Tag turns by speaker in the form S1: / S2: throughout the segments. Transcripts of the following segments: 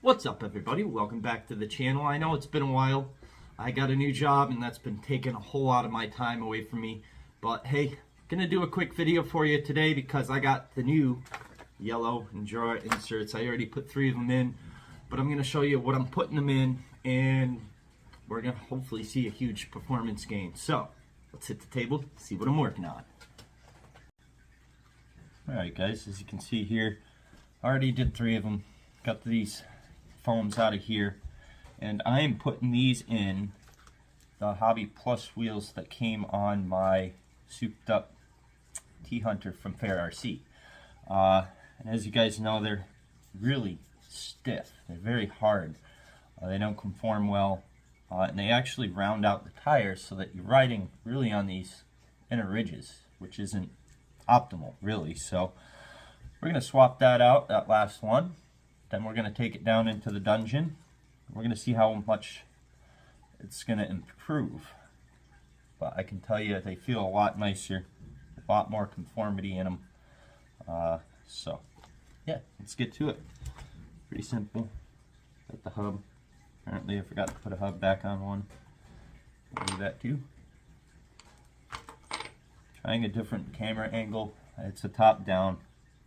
S1: What's up, everybody? Welcome back to the channel. I know it's been a while. I got a new job and that's been taking a whole lot of my time away from me. But hey, gonna do a quick video for you today because I got the new yellow Injora inserts. I already put 3 of them in, but I'm gonna show you what I'm putting them in, and we're gonna hopefully see a huge performance gain. So let's hit the table, see what I'm working on. Alright guys, as you can see here, I already did 3 of them. Got these foams out of here, and I am putting these in the Hobby Plus wheels that came on my souped up T-Hunter from Fair RC. And as you guys know, they're really stiff. They're very hard. They don't conform well, and they actually round out the tires so that you're riding really on these inner ridges, which isn't optimal really. So we're going to swap that out, that last one. Then we're going to take it down into the dungeon. We're going to see how much it's going to improve. But I can tell you they feel a lot nicer, a lot more conformity in them. So yeah, let's get to it. Pretty simple. Got the hub. Apparently I forgot to put a hub back on one. I'll do that too. Trying a different camera angle. It's a top down.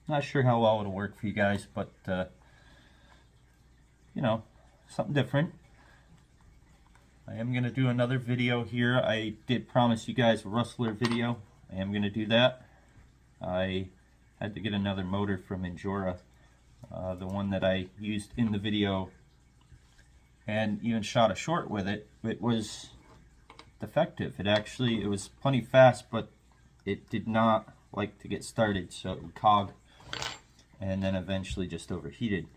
S1: Not sure how well it'll work for you guys, but you know, something different. I am going to do another video here. I did promise you guys a rustler video. I am going to do that. I had to get another motor from Injora, the one that I used in the video, and even shot a short with it. It was defective. It was plenty fast, but it did not like to get started, so it would cog and then eventually just overheated.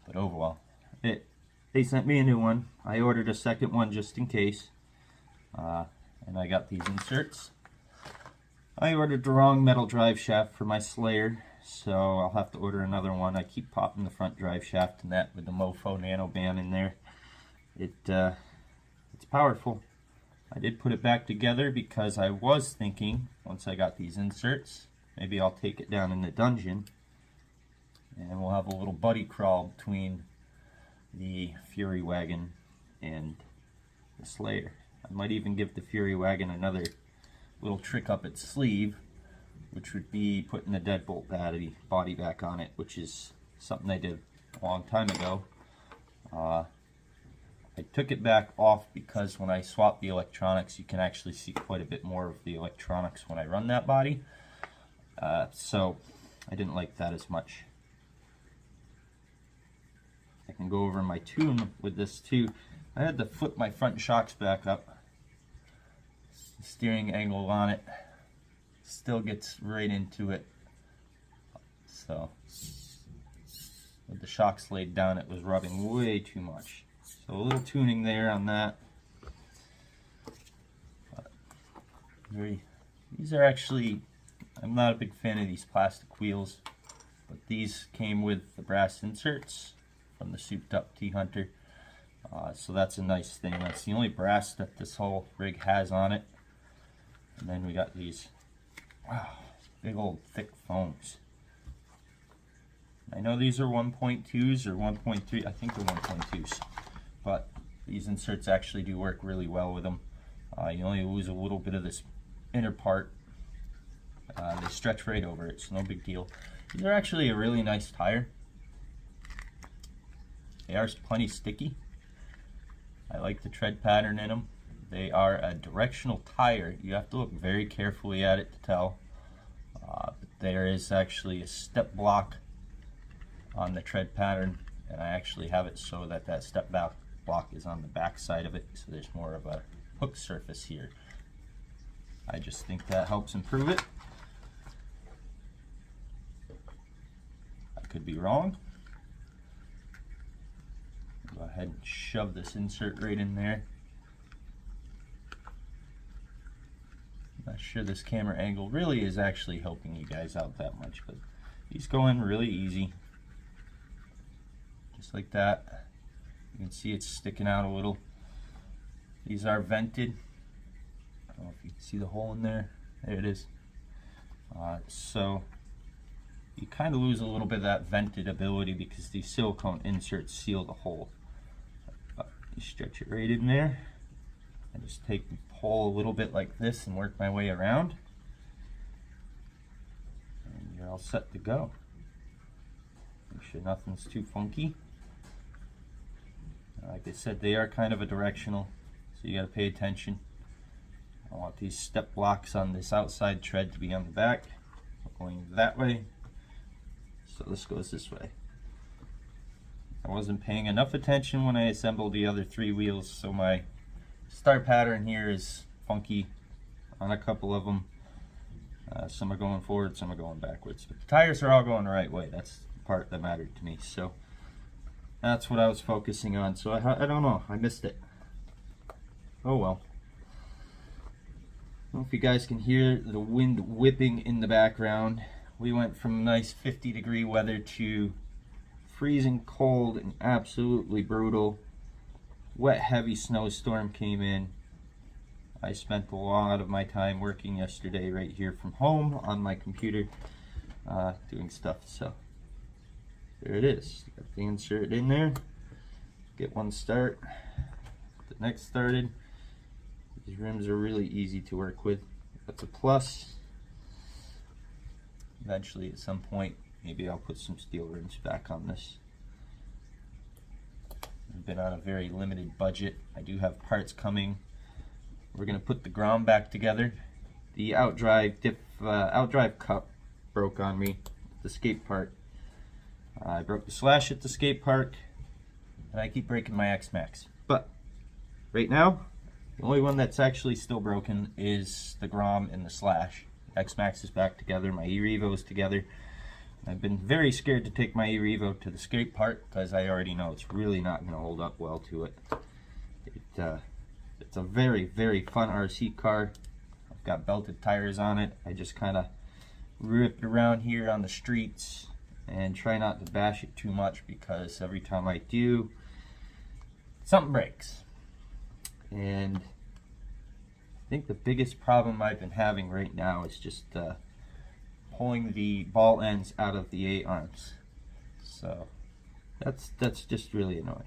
S1: But overall, they sent me a new one. I ordered a second one just in case, and I got these inserts. I ordered the wrong metal drive shaft for my Slayer, so I'll have to order another one. I keep popping the front drive shaft and that with the Mofo Nano band in there. It's powerful. I did put it back together because I was thinking, once I got these inserts, maybe I'll take it down in the dungeon and we'll have a little buddy crawl between the Fury Wagon and the Slayer. I might even give the Fury Wagon another little trick up its sleeve, which would be putting the deadbolt body back on it, which is something I did a long time ago. I took it back off because when I swap the electronics, you can actually see quite a bit more of the electronics when I run that body. So I didn't like that as much. I can go over my tune with this too. I had to flip my front shocks back up. The steering angle on it still gets right into it. So with the shocks laid down, it was rubbing way too much. So a little tuning there on that. But these are actually, I'm not a big fan of these plastic wheels, but these came with the brass inserts from the souped up T-Hunter. So that's a nice thing. That's the only brass that this whole rig has on it. And then we got these, wow, big old thick foams. I know these are 1.2s or 1.3, I think they're 1.2s. But these inserts actually do work really well with them. You only lose a little bit of this inner part. They stretch right over it, so no big deal. These are actually a really nice tire. They are plenty sticky. I like the tread pattern in them. They are a directional tire. You have to look very carefully at it to tell. But there is actually a step block on the tread pattern, and I actually have it so that that step back block is on the back side of it, so there's more of a hook surface here. I just think that helps improve it. I could be wrong. Go ahead and shove this insert right in there. Not sure this camera angle really is actually helping you guys out that much, but these go in really easy. Just like that. You can see it's sticking out a little. These are vented. I don't know if you can see the hole in there. There it is. So you kind of lose a little bit of that vented ability because these silicone inserts seal the hole. You stretch it right in there. I just take and pull a little bit like this and work my way around. And you're all set to go. Make sure nothing's too funky. Like I said, they are kind of a directional, so you got to pay attention. I want these step blocks on this outside tread to be on the back, going that way. So this goes this way. I wasn't paying enough attention when I assembled the other 3 wheels, so my start pattern here is funky on a couple of them. Some are going forward, some are going backwards, but the tires are all going the right way. That's the part that mattered to me. So that's what I was focusing on. So I don't know, I missed it. Oh well. I don't know if you guys can hear the wind whipping in the background. We went from nice 50-degree weather to freezing cold and absolutely brutal. Wet, heavy snowstorm came in. I spent a lot of my time working yesterday right here from home on my computer, doing stuff. So there it is. Got the insert in there. Get one start. Get the next started. These rims are really easy to work with. That's a plus. Eventually, at some point, maybe I'll put some steel rims back on this. I've been on a very limited budget. I do have parts coming. We're going to put the ground back together. The outdrive cup broke on me, the skate part. I broke the slash at the skate park, and I keep breaking my X-Max. But right now, the only one that's actually still broken is the Grom and the slash. X-Max is back together, my E-Revo is together. I've been very scared to take my E-Revo to the skate park because I already know it's really not going to hold up well to it. It's a very, very fun RC car. I've got belted tires on it. I just kind of rip around here on the streets and try not to bash it too much because every time I do, something breaks. And I think the biggest problem I've been having right now is just pulling the ball ends out of the A-arms. So that's just really annoying.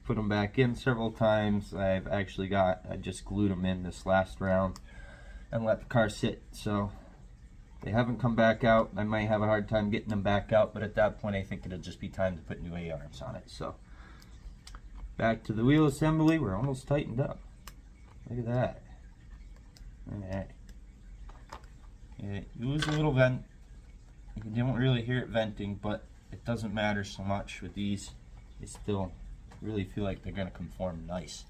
S1: Put them back in several times. I just glued them in this last round and let the car sit. So they haven't come back out. I might have a hard time getting them back out, but at that point I think it'll just be time to put new A-arms on it. So back to the wheel assembly. We're almost tightened up. Look at that. Alright. You lose a little vent. You don't really hear it venting, but it doesn't matter so much with these. They still really feel like they're going to conform nice.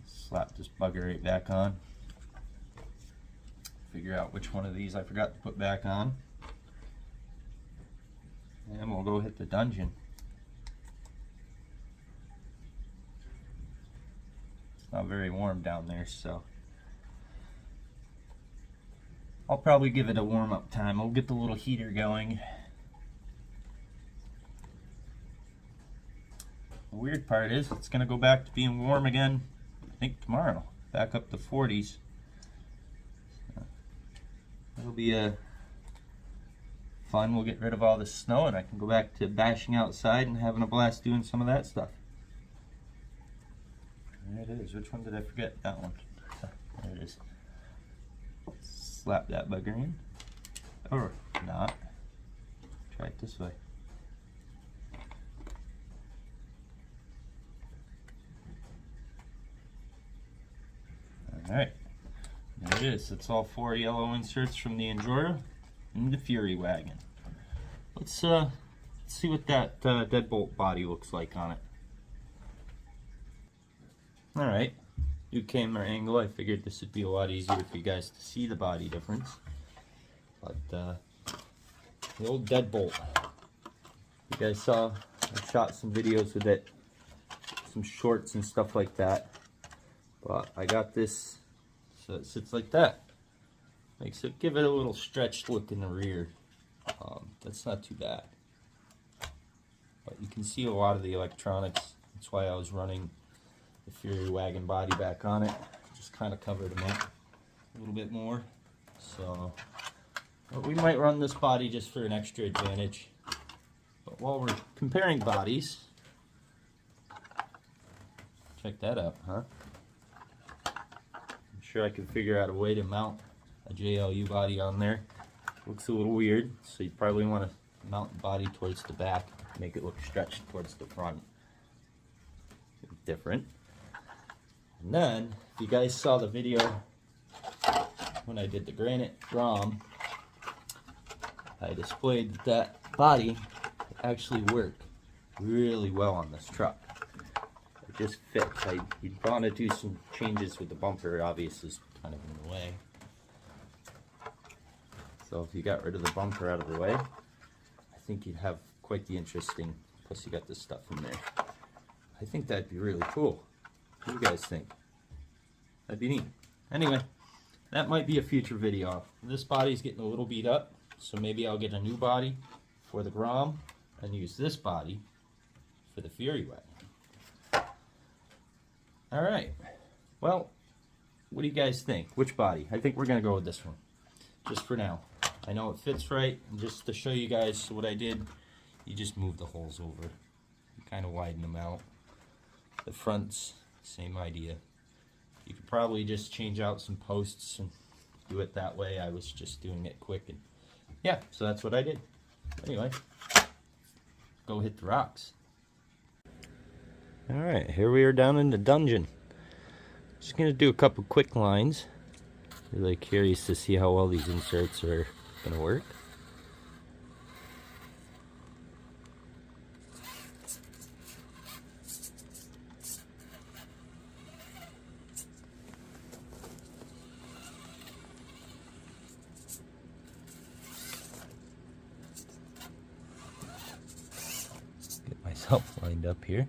S1: Slap this bugger right back on. Figure out which one of these I forgot to put back on. And we'll go hit the dungeon. It's not very warm down there, so I'll probably give it a warm-up time. I'll get the little heater going. The weird part is it's going to go back to being warm again, I think tomorrow. Back up to 40s. It'll be fun. We'll get rid of all this snow and I can go back to bashing outside and having a blast doing some of that stuff. There it is. Which one did I forget? That one. There it is. Slap that bugger in. Or not. Try it this way. Alright. There it is. It's all 4 yellow inserts from the Injora and the Fury wagon. Let's see what that deadbolt body looks like on it. Alright. New camera angle. I figured this would be a lot easier for you guys to see the body difference. But the old deadbolt. You guys saw I shot some videos with it, some shorts and stuff like that. But I got this so it sits like that. Makes it give it a little stretched look in the rear. That's not too bad. But you can see a lot of the electronics. That's why I was running the Fury wagon body back on it. Just kind of covered them up a little bit more. So But we might run this body just for an extra advantage. But while we're comparing bodies, check that out, huh? I'm sure I can figure out a way to mount a JLU body on there. Looks a little weird, so you probably want to mount the body towards the back, make it look stretched towards the front. Different. And then, if you guys saw the video when I did the granite ROM, I displayed that body actually worked really well on this truck. It just fits. You'd want to do some changes with the bumper, obviously it's kind of in the way. So if you got rid of the bumper out of the way, I think you'd have quite the interesting, plus you got this stuff in there. I think that'd be really cool. What do you guys think? That'd be neat. Anyway, that might be a future video. This body's getting a little beat up, so maybe I'll get a new body for the Grom and use this body for the Fury wagon. Alright, well, what do you guys think? Which body? I think we're going to go with this one, just for now. I know it fits right, and just to show you guys what I did, you just move the holes over. You kind of widen them out. The front's same idea. You could probably just change out some posts and do it that way. I was just doing it quick, and yeah, so that's what I did. Anyway, go hit the rocks. Alright, here we are down in the dungeon. Just gonna do a couple quick lines. Really curious to see how well these inserts are gonna work. Get myself lined up here.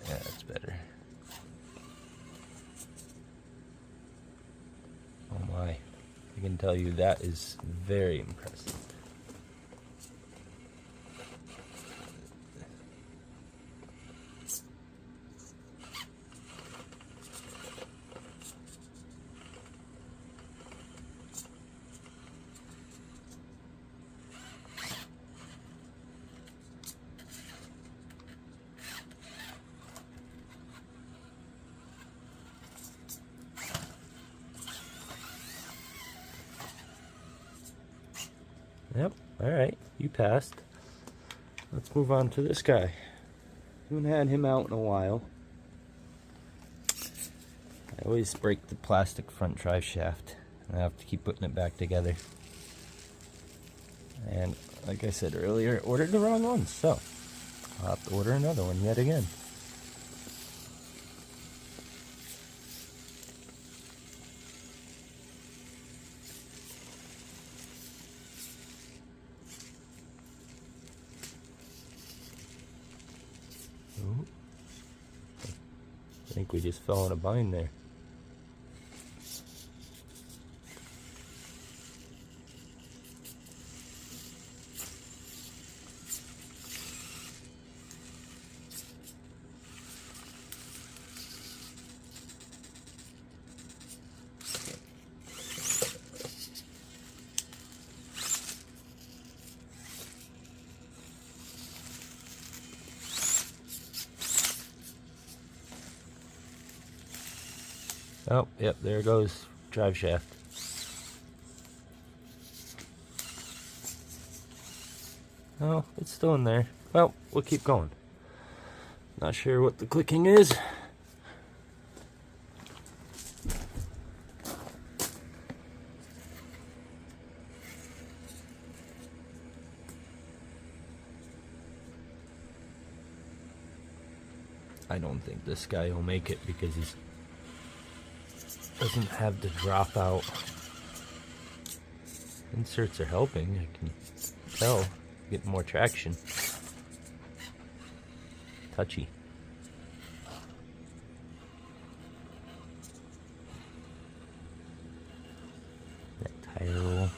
S1: Yeah, that's better. Oh my, I can tell you that is very impressive. Yep, alright, you passed. Let's move on to this guy. Haven't had him out in a while. I always break the plastic front drive shaft. I have to keep putting it back together. And like I said earlier, I ordered the wrong one, so I'll have to order another one yet again. I think we just fell in a bind there. Oh, yep, there goes drive shaft. Oh, it's still in there. Well, we'll keep going. Not sure what the clicking is. I don't think this guy will make it because he's doesn't have the dropout. Inserts are helping, I can tell. Getting more traction. Touchy. That tire roll.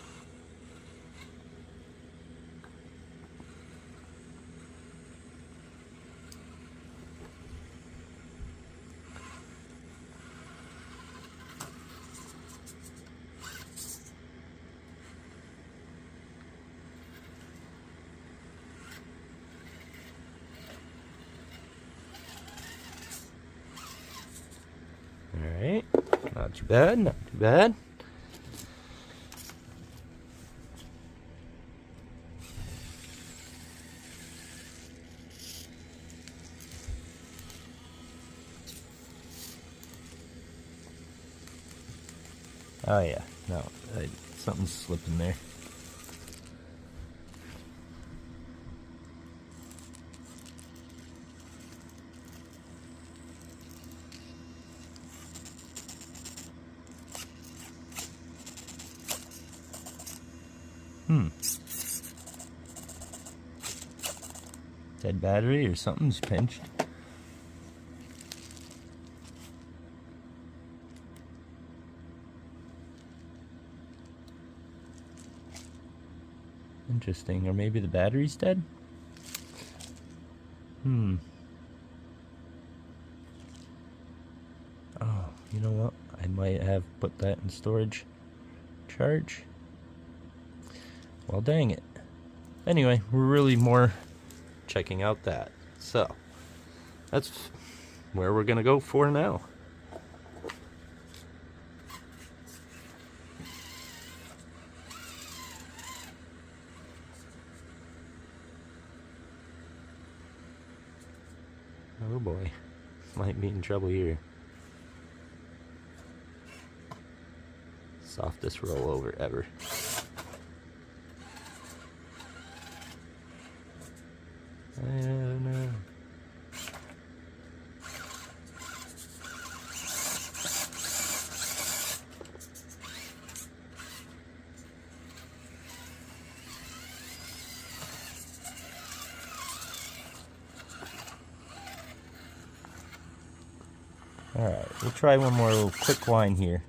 S1: bad, not too bad. Oh yeah, no, something's slipping there. Dead battery or something's pinched. Interesting, or maybe the battery's dead? Oh, you know what? I might have put that in storage charge. Well, dang it. Anyway, we're really more checking out that. So, that's where we're gonna go for now. Oh boy, might be in trouble here. Softest rollover ever. I don't know. Alright, we'll try one more little quick line here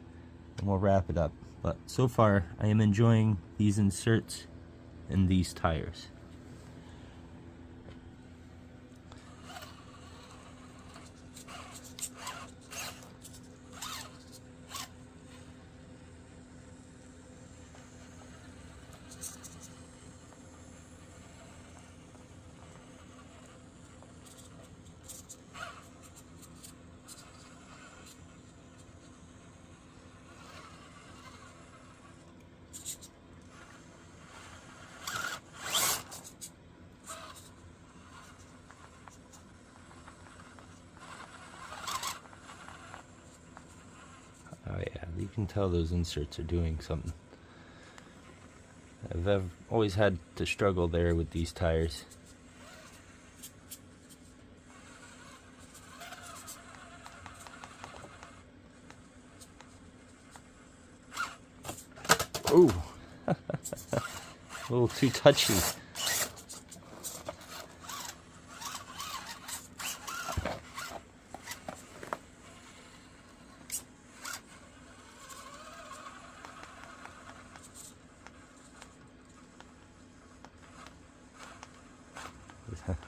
S1: and we'll wrap it up. But so far, I am enjoying these inserts in these tires. Oh yeah, you can tell those inserts are doing something. I've always had to struggle there with these tires. Ooh, a little too touchy.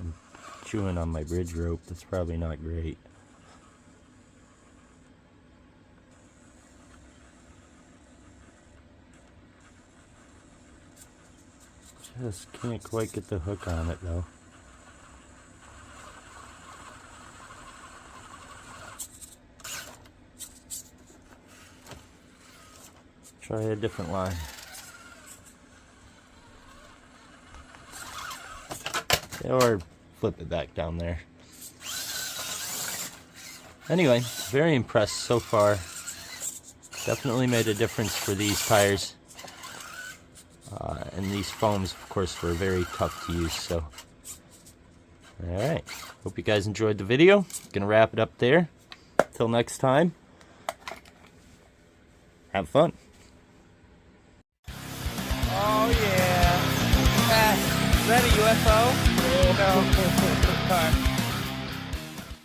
S1: I'm chewing on my bridge rope. That's probably not great. Just can't quite get the hook on it though. Try a different line. Or flip it back down there. Anyway, very impressed so far. Definitely made a difference for these tires. And these foams, of course, were very tough to use. So, alright. Hope you guys enjoyed the video. Gonna wrap it up there. Till next time. Have fun.
S2: Oh yeah. Is that a UFO? No.